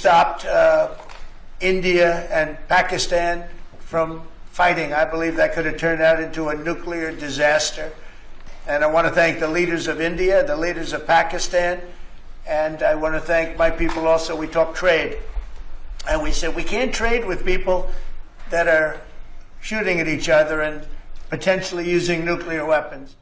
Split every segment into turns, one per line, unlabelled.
stopped India and Pakistan from fighting. I believe that could have turned out into a nuclear disaster. And I want to thank the leaders of India, the leaders of Pakistan, and I want to thank my people also. We talked trade, and we said we can't trade with people that are shooting at each other and potentially using nuclear weapons.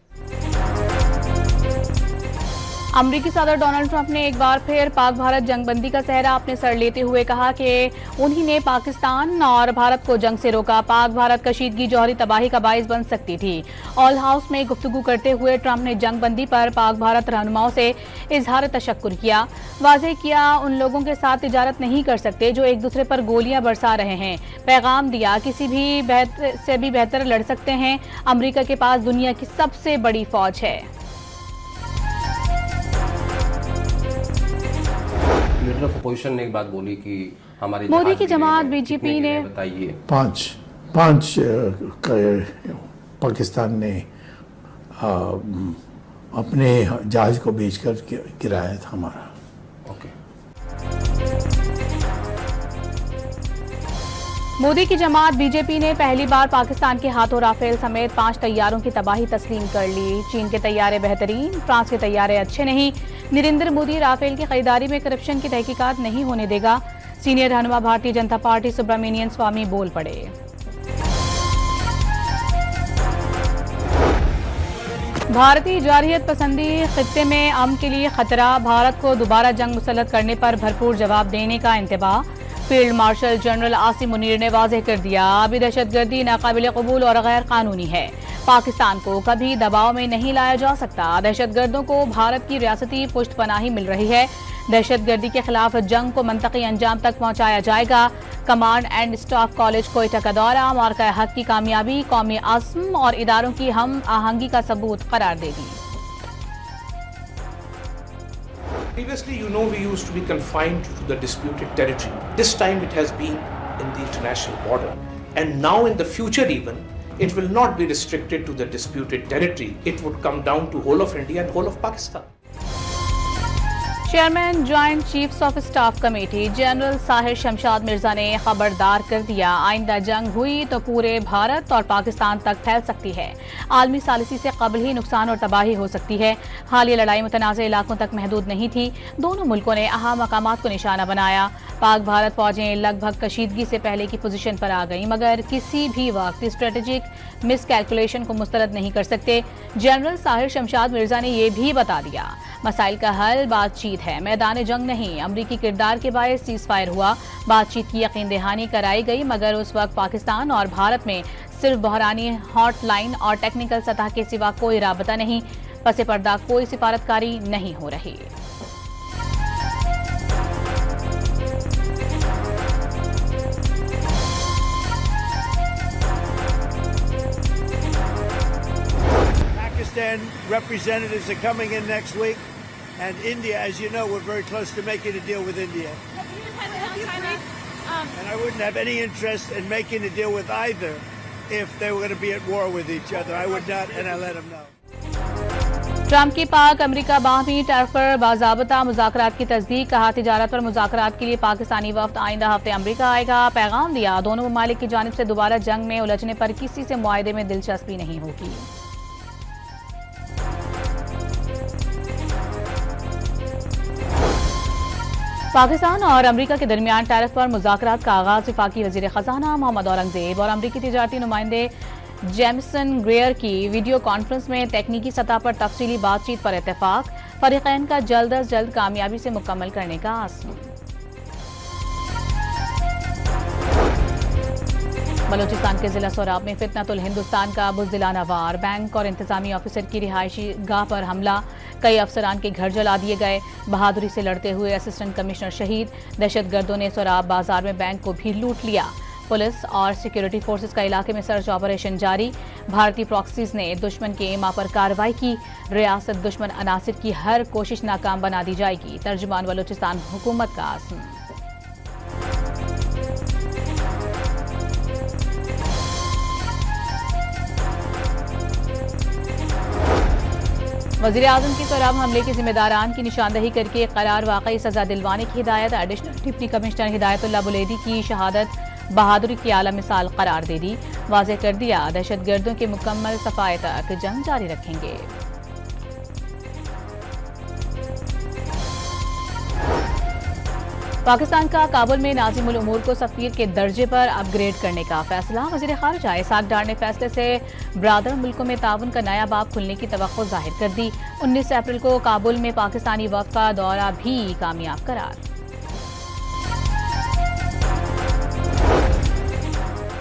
अमरीकी सदर Donald Trump ने एक बार फिर पाक भारत जंगबंदी का सहरा अपने sir लेते हुए कहा कि उन्हीं ने पाकिस्तान और भारत को जंग से रोका। पाक भारत कशीदगी जौहरी तबाही का बाइस बन सकती थी। ऑल हाउस में गुफ्तगू करते हुए ट्रंप ने जंगबंदी पर पाक भारत रहनुमाओं से इजहार तशक्कुर किया। वाज़ेह किया उन लोगों के साथ तिजारत नहीं कर सकते जो एक दूसरे पर गोलियां बरसा रहे हैं। पैगाम दिया किसी भी से भी बेहतर लड़ सकते हैं। अमरीका के पास दुनिया की सबसे बड़ी फौज है।
लीडर ऑफ अपोजिशन ने एक बात बोली कि हमारी
मोदी की जमात बीजेपी ने
बताइए
पांच पाकिस्तान ने अपने जहाज को बेचकर गिराया था हमारा।
मोदी की जमात बीजेपी ने पहली बार पाकिस्तान के हाथों राफेल समेत 5 तैयारों की तबाही तस्लीम कर ली। चीन के तैयारे बेहतरीन, फ्रांस के तैयारे अच्छे नहीं। नरेंद्र मोदी राफेल की खरीदारी में करप्शन की तहकीकात नहीं होने देगा। सीनियर रहनुमा भारतीय जनता पार्टी सुब्रमण्यन स्वामी बोल पड़े। भारतीय जारहियत पसंदी खित्ते में अमन के लिए खतरा। भारत को दोबारा जंग मुसल्लत करने पर भरपूर जवाब देने का इंतबाह। Field marshal general Asim Munir ने वाज़ेह कर दिया अभी दहशतगर्दी नाकाबिल कबूल और गैर कानूनी है। पाकिस्तान को कभी दबाव में नहीं लाया जा सकता। दहशतगर्दों को भारत की रियासती पुष्टपनाही मिल रही है। दहशतगर्दी के खिलाफ जंग को मंतकी अंजाम तक पहुंचाया जाएगा। Command and staff college Quetta का दौरा मार्का हक की कामयाबी कौमी आज़म और इदारों की हम आहंगी का सबूत करार देगी।
Previously, we used to be confined to the disputed territory. This time it has been in the international border. And now in the future even, it will not be restricted to the disputed territory. It would come down to whole of India and whole of Pakistan.
Chairman joint chiefs of staff committee general Sahir Shamshad Mirza ने खबरदार कर दिया आइंदा जंग हुई तो पूरे भारत और पाकिस्तान तक फैल सकती है। आलमी सालिसी से कबल ही नुकसान और तबाही हो सकती है। हालिया लड़ाई मुतनाज़ इलाकों तक महदूद नहीं थी। दोनों मुल्कों ने अहम मकामात को निशाना बनाया। पाक भारत फौजें लगभग कशीदगी से पहले की पोजीशन पर आ गईं, मगर किसी भी वक्त स्ट्रेटेजिक मिसकैलकुलेशन को मुस्तरद नहीं कर सकते। जनरल साहिर शमशाद मिर्जा ने यह भी बता दिया मसाइल का हल बातचीत है, मैदान जंग नहीं। अमरीकी किरदार के बायस सीज फायर हुआ, बातचीत की यकीन दहानी कराई गई, मगर उस वक्त पाकिस्तान और भारत में सिर्फ बहरानी हॉटलाइन और टेक्निकल सतह के सिवा कोई राबता नहीं। पसे पर्दा कोई सिफारतकारी नहीं हो रही।
Pakistan representatives are coming in next week, and India, as you know, we're very close to making a deal with India. And I wouldn't have any interest in making a deal with either if they were going to be at war with each other. I would not, and I let them know.
Trump की पाक अमरीका बाहमी turf पर बाज़ाबता मुज़ाकरात की तस्दीक। कहा तिजारत पर मुज़ाकरात के लिए पाकिस्तानी वफ्द आइंदा हफ्ते अमरीका आएगा। पैगाम दिया दोनों ममालिक की जानिब से दोबारा जंग में उलझने पर किसी से मुआहदे में दिलचस्पी नहीं होगी। पाकिस्तान और अमरीका के दरमियान टैरिफ पर मुज़ाकरात का आगाज। वफाकी वज़ीर ख़ज़ाना मोहम्मद औरंगज़ेब और अमरीकी तिजारती नुमाइंदे जेमिसन ग्रेयर की वीडियो कॉन्फ्रेंस में तकनीकी सतह पर तफसीली बातचीत पर इत्तेफाक। फरीक़ैन का जल्द अज जल्द कामयाबी से मुकम्मल करने का आज़म। बलोचिस्तान के जिला सोराब में फितनतुल हिंदुस्तान का बुज़दिलाना वार। बैंक और इंतजामी ऑफिसर की रिहायशी गाह पर हमला। कई अफसरान के घर जला दिए गए। बहादुरी से लड़ते हुए असिस्टेंट कमिश्नर शहीद। दहशतगर्दों ने सोराब बाजार में बैंक को भी लूट लिया। पुलिस और सिक्योरिटी फोर्सेस का इलाके में सर्च ऑपरेशन जारी। भारतीय प्रॉक्सीज ने दुश्मन के एमा पर कार्रवाई की। रियासत दुश्मन अनासिर की हर कोशिश नाकाम बना दी जाएगी। तर्जुमान बलोचिस्तान हुकूमत का आज़म। वज़ीर आज़म की सोराब हमले के जिम्मेदारान की निशानदही करके करार वाकई सजा दिलवाने की हिदायत। Additional deputy commissioner Hidayatullah Buledi की शहादत बहादुरी की आला मिसाल करार दे दी। वाज़ेह कर दिया दहशतगर्दों के मुकम्मल सफाए तक जंग जारी रखेंगे। पाकिस्तान का काबुल में नाज़िमुल उमूर को सफ़ीर के दर्जे पर अपग्रेड करने का फैसला। वज़ीर ख़ारिजा इसहाक़ डार ने फैसले से ब्रादर मुल्कों में ताउन का नया बाब खुलने की तवक्को जाहिर कर दी। 19 अप्रैल को काबुल में पाकिस्तानी वफ़द का दौरा भी कामयाब करार।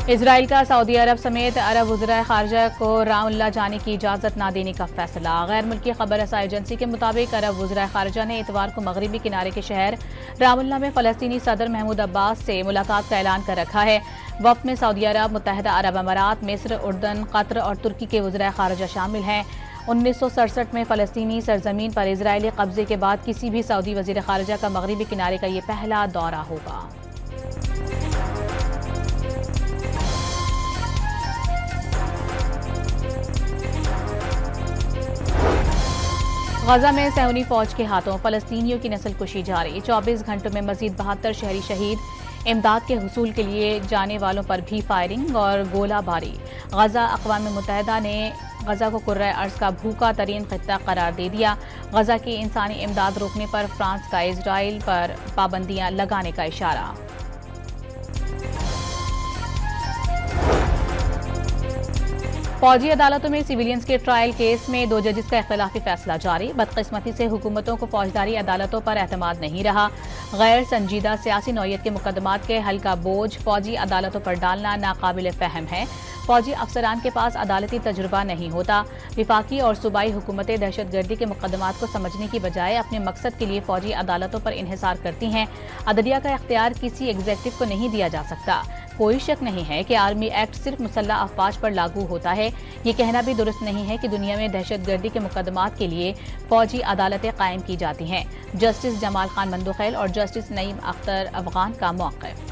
इजराइल का सऊदी अरब समेत अरब वज़राए ख़ारिजा को रामल्ला जाने की इजाज़त न देने का फैसला। गैर मुल्की खबर रसा एजेंसी के मुताबिक अरब वज़राए ख़ारिजा ने इतवार को मगरबी किनारे के शहर रामल्ला में फ़लस्तीनी सदर महमूद अब्बास से मुलाकात का ऐलान कर रखा है। वफ़द में सऊदी अरब, मुत्तहिदा अरब अमारात, मिस्र, उर्दन, कतर और तुर्की के वज़राए ख़ारिजा शामिल हैं। 1967 में फ़लस्तीनी सरजमीन पर इजरायली कब्जे के बाद किसी भी सऊदी वज़ीर ख़ारिजा का मगरबी किनारे का ये पहला दौरा होगा। गजा में सहूनी फौज के हाथों फ़लस्तीनियों की नस्लकुशी जारी। 24 घंटों में मजीद 72 शहरी शहीद। इमदाद के हुसूल के लिए जाने वालों पर भी फायरिंग और गोलाबारी। गजा अक़वाम मुत्तहिदा ने गजा को कुर्रा अर्ज़ का भूखा तरीन खित्ता करार दे दिया। गजा की इंसानी इमदाद रोकने पर फ्रांस का इजराइल पर पाबंदियां लगाने का इशारा। फौजी अदालतों में सिविलियंस के ट्रायल केस में 2 जजेस का इख्तिलाफी फैसला जारी। बदकिस्मती से हुकूमतों को फौजदारी अदालतों पर एतमाद नहीं रहा। गैर संजीदा सियासी नौयत के मुकदमात के हल का बोझ फौजी अदालतों पर डालना नाकाबिल फहम है। फौजी अफसरान के पास अदालती तजुर्बा नहीं होता। विफाकी और सूबाई हुकूमतें दहशतगर्दी के मुकदमात को समझने की बजाय अपने मकसद के लिए फौजी अदालतों पर इन्हिसार करती हैं। अदलिया का इख्तियार किसी एग्जेक्टिव को नहीं दिया जा सकता। कोई शक नहीं है कि आर्मी एक्ट सिर्फ मुसल्लह अफवाज पर लागू होता है। ये कहना भी दुरुस्त नहीं है कि दुनिया में दहशतगर्दी के मुकदमात के लिए फौजी अदालतें कायम की जाती हैं। जस्टिस जमाल खान मंदुखैल और जस्टिस नईम अख्तर अफगान का मौक़िफ़।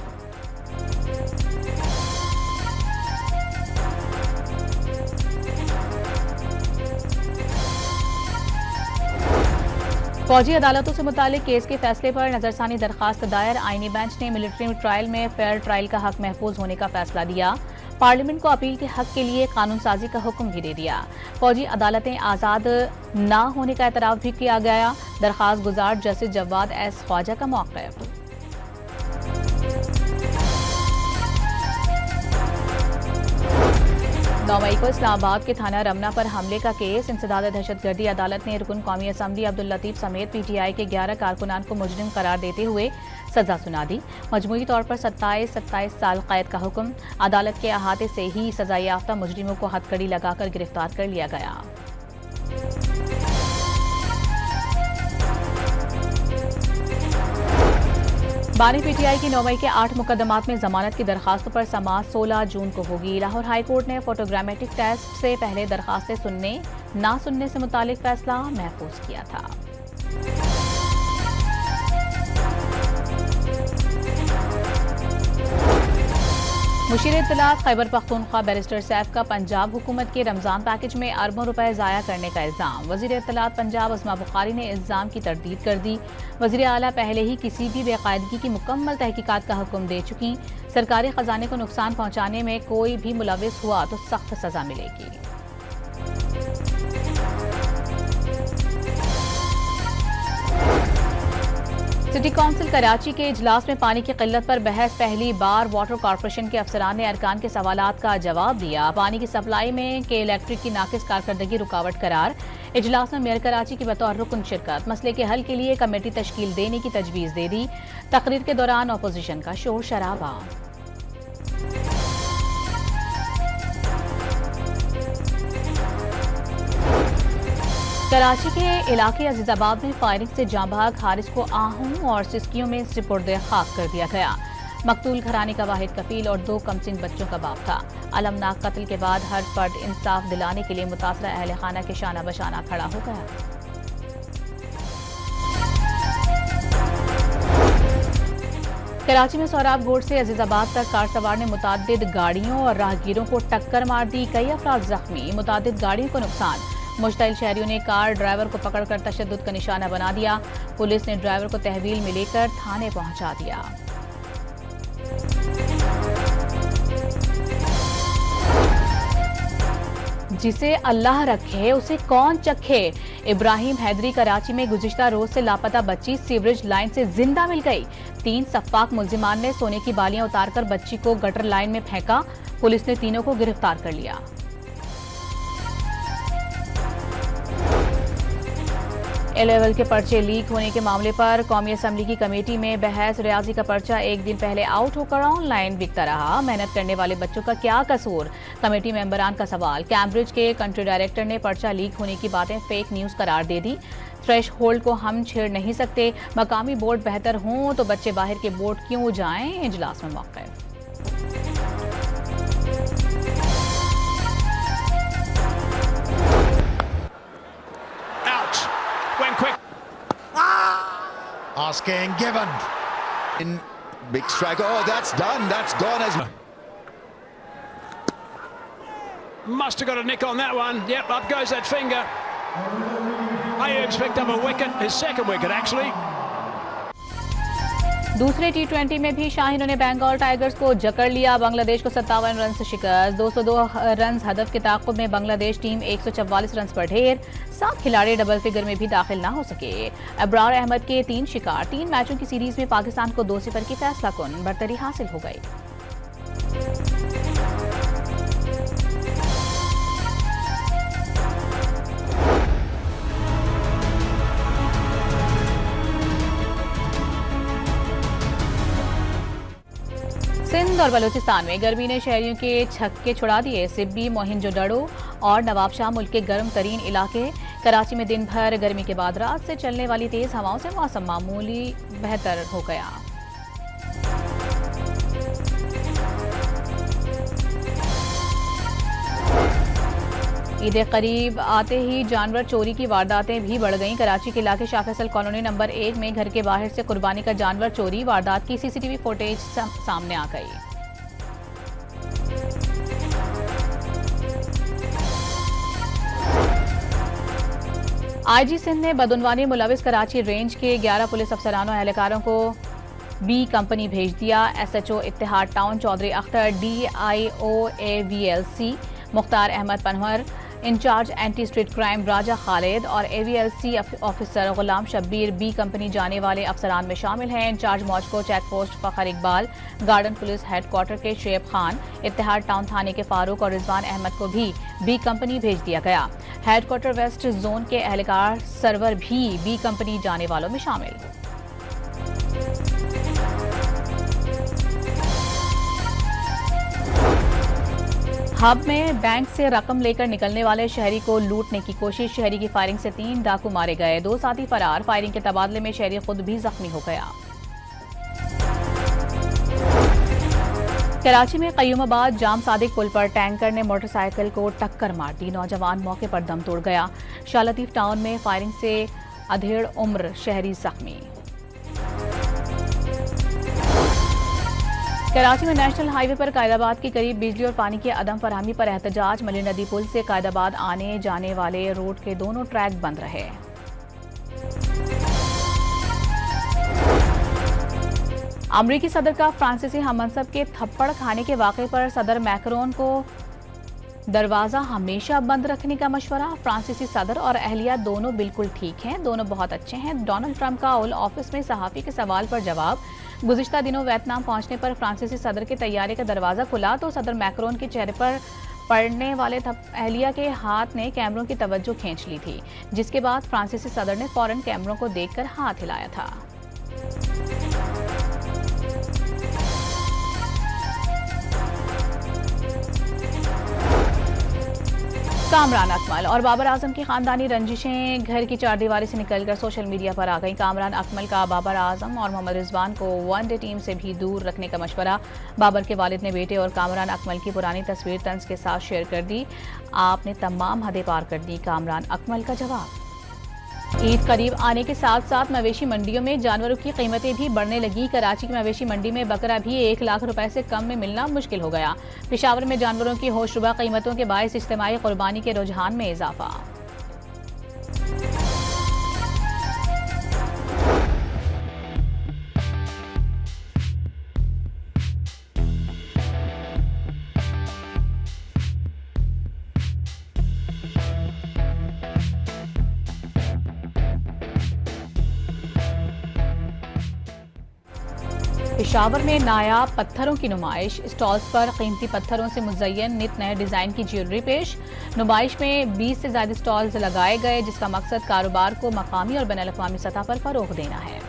फौजी अदालतों से मुतालिक केस के फैसले पर नजरसानी दरखास्त दायर। आईनी बेंच ने मिलिट्री ट्रायल में फेयर ट्रायल का हक महफूज होने का फैसला दिया। पार्लियामेंट को अपील के हक के लिए कानून साजी का हुक्म भी दे दिया। फौजी अदालतें आज़ाद न होने का एतराफ़ भी किया गया। दरखास्त गुजार जस्टिस जवाद एस ख्वाजा का मौक़िफ़। 9 मई को इस्लामाबाद के थाना रमना पर हमले का केस। इंसदाद दहशतगर्दी अदालत ने रुकन कौमी असम्बली अब्दुल लतीफ समेत PTI के 11 कारकुनान को मुजरिम करार देते हुए सजा सुना दी। मजमूई तौर पर 27 साल कैद का हुक्म। अदालत के अहाते से ही सजा याफ्ता मुजरिमों को हथकड़ी लगाकर गिरफ्तार कर लिया गया। बानी PTI की 9 मई के 8 मुकदमात में जमानत की दरखास्तों पर समाअत 16 जून को होगी। लाहौर हाई कोर्ट ने फोटोग्रामेटिक टेस्ट से पहले दरखास्तें सुनने ना सुनने से मुतालिक फैसला महफूज किया था। मुशीर इत्तलात खैबर पख्तूनख्वा बैरिस्टर सैफ का पंजाब हुकूमत के रमजान पैकेज में अरबों रुपए ज़ाया करने का इल्ज़ाम। वज़ीर इत्तलात पंजाब अस्मा बुखारी ने इल्ज़ाम की तरदीद कर दी। वज़ीर आला पहले ही किसी भी बेकायदगी की मुकम्मल तहकीकात का हुक्म दे चुकी। सरकारी खजाने को नुकसान पहुँचाने में कोई भी मुलविस हुआ तो सख्त सजा मिलेगी। सिटी काउंसिल कराची के इजलास में पानी की किल्लत पर बहस। पहली बार वाटर कॉर्पोरेशन के अफसरान ने अरकान के सवालात का जवाब दिया। पानी की सप्लाई में के इलेक्ट्रिक की नाकिस कारकर्दगी रुकावट करार। इजलास में मेयर कराची की बतौर रुकन शिरकत। मसले के हल के लिए कमेटी तश्कील देने की तजवीज़ दे दी। तकरीर के दौरान अपोजिशन का शोर शराबा। कराची के इलाके अजीजाबाद में फायरिंग से जांबाग हारिस को आहूं और सिस्कियों में सुपुर्द खाक कर दिया गया। मकतूल घराने का वाहिद कफील और 2 कमसिन बच्चों का बाप था। अलमनाक कत्ल के बाद हर फर्द इंसाफ दिलाने के लिए मुतासरा अहले खाना के शाना बशाना खड़ा हो गया। कराची में सोहराब गोड से अजीजाबाद तक कार सवार ने मुतादिद गाड़ियों और राहगीरों को टक्कर मार दी। कई अफराद जख्मी, मुतादिद गाड़ियों को नुकसान। मुश्तइल शहरियों ने कार ड्राइवर को पकड़कर तशद्दुद का निशाना बना दिया। पुलिस ने ड्राइवर को तहवील में लेकर थाने पहुंचा दिया। जिसे अल्लाह रखे उसे कौन चखे। इब्राहिम हैदरी कराची में गुज़िश्ता रोज से लापता बच्ची सीवरेज लाइन से जिंदा मिल गई। 3 सफ्फाक मुल्जिमान ने सोने की बालियां उतारकर बच्ची को गटर लाइन में फेंका। पुलिस ने तीनों को गिरफ्तार कर लिया। A-लेवल के पर्चे लीक होने के मामले पर कौमी असम्बली की कमेटी में बहस। रियाजी का पर्चा एक दिन पहले आउट होकर ऑनलाइन बिकता रहा। मेहनत करने वाले बच्चों का क्या कसूर? कमेटी मेंबरान का सवाल। कैम्ब्रिज के कंट्री डायरेक्टर ने पर्चा लीक होने की बातें फेक न्यूज करार दे दी। थ्रेश होल्ड को हम छेड़ नहीं सकते। मकामी बोर्ड बेहतर हों तो बच्चे बाहर के बोर्ड क्यों जाएं? इजलास में मौक़िफ़।
Asking given in big strike. Oh, that's done. That's gone as
must have got a nick on that one. Yep, up goes that finger. Ayub's picked up a wicket, his second wicket actually.
दूसरे T20 में भी शाहीनों ने Bengal tigers को जकड़ लिया। बांग्लादेश को 57 run से शिकस्त। 202 रन हदफ के ताक़ुब में बांग्लादेश टीम 144 रन पर ढेर। 7 खिलाड़ी डबल फिगर में भी दाखिल ना हो सके। अब्रार अहमद के 3 शिकार। 3 मैचों की सीरीज में पाकिस्तान को 2-0 की फैसलाकुन बरतरी हासिल हो गई। सिंध और बलूचिस्तान में गर्मी ने शहरियों के छक्के छुड़ा दिए। सिब्बी, मोहिंजोदड़ो और नवाबशाह मुल्क के गर्म तरीन इलाके। कराची में दिन भर गर्मी के बाद रात से चलने वाली तेज हवाओं से मौसम मामूली बेहतर हो गया। ईद करीब आते ही जानवर चोरी की वारदातें भी बढ़ गईं। कराची के इलाके शाह फैसल कॉलोनी नंबर 1 में घर के बाहर से कुर्बानी का जानवर चोरी। वारदात की सीसीटीवी फुटेज सामने आ गई। आईजी सिंध ने बदउनवानी मुलविस कराची रेंज के 11 पुलिस अफसरानों एहलकारों को बी कंपनी भेज दिया। SHO Ittehad town Chaudhry Akhtar, DIO AVLC Mukhtar Ahmed Panwar, incharge anti street crime Raja Khalid और AVLC officer Ghulam Shabbir B company जाने वाले अफसरान में शामिल हैं। Incharge Moscow check post Fakhar Iqbal, garden police headquarter के शुएब खान, इत्तेहाद टाउन थाने के फारूक और रिजवान अहमद को भी बी कंपनी भेज दिया गया। हेडक्वार्टर वेस्ट जोन के एहलकार सरवर भी बी कंपनी जाने वालों में शामिल। हब में बैंक से रकम लेकर निकलने वाले शहरी को लूटने की कोशिश। शहरी की फायरिंग से 3 डाकू मारे गए, 2 साथी फरार। फायरिंग के तबादले में शहरी खुद भी जख्मी हो गया। कराची में कयूमाबाद जाम सादिक पुल पर टैंकर ने मोटरसाइकिल को टक्कर मार दी। नौजवान मौके पर दम तोड़ गया। शाह लतीफ टाउन में फायरिंग से अधेड़ उम्र शहरी जख्मी। कराची में नेशनल हाईवे पर कायदाबाद के करीब बिजली और पानी की अदम फरहमी पर एहतजाज। मली नदी पुल से कायदाबाद आने जाने वाले रोड के दोनों ट्रैक बंद रहे। अमरीकी सदर का फ्रांसीसी हममनसब के थप्पड़ खाने के वाक़े पर सदर मैक्रोन को दरवाजा हमेशा बंद रखने का मशवरा। फ्रांसीसी सदर और अहलिया दोनों बिल्कुल ठीक हैं, दोनों बहुत अच्छे हैं। डोनाल्ड ट्रंप का ओवल ऑफिस में सहाफ़ी के सवाल पर जवाब। गुज़िश्ता दिनों वियतनाम पहुंचने पर फ्रांसीसी सदर के तैयारे का दरवाजा खुला तो सदर मैक्रोन के चेहरे पर पड़ने वाले अहलिया के हाथ ने कैमरों की तवज्जो खींच ली थी, जिसके बाद फ्रांसीसी सदर ने फौरन कैमरों को देखकर हाथ हिलाया था। कामरान अकमल और बाबर आजम की खानदानी रंजिशें घर की चारदीवारी से निकलकर सोशल मीडिया पर आ गई। कामरान अकमल का बाबर आजम और मोहम्मद रिजवान को वनडे टीम से भी दूर रखने का मशवरा। बाबर के वालिद ने बेटे और कामरान अकमल की पुरानी तस्वीर तंज के साथ शेयर कर दी। आपने तमाम हदें पार कर दी, कामरान अकमल का जवाब। ईद करीब आने के साथ साथ मवेशी मंडियों में जानवरों की कीमतें भी बढ़ने लगी। कराची की मवेशी मंडी में बकरा भी 1 लाख रुपए से कम में मिलना मुश्किल हो गया। पेशावर में जानवरों की होशरुबा कीमतों के बायस इज्तिमाई कुर्बानी के रुझान में इजाफा। पेशावर में नायाब पत्थरों की नुमाइश, स्टॉल्स पर कीमती पत्थरों से मुज़य्यन नित नए डिजाइन की ज्वेलरी पेश। नुमाइश में 20 से ज्यादा स्टॉल्स लगाए गए, जिसका मकसद कारोबार को मकामी और बैनुल-अक़वामी सतह पर फरोग देना है।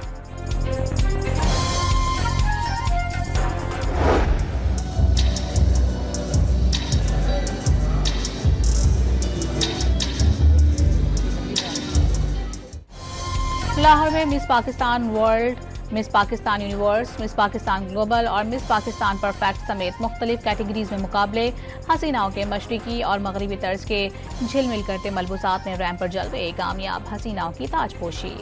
लाहौर में miss Pakistan world, miss Pakistan universe, miss Pakistan global और मिस पाकिस्तान परफेक्ट समेत मुख्तलिफ कैटेगरीज में मुकाबले। हसीनाओं के मशरिकी और मगरबी तर्ज के झिलमिल करते मलबूसात में रैंप पर जलवे, कामयाब हसीनाओं की ताजपोशी।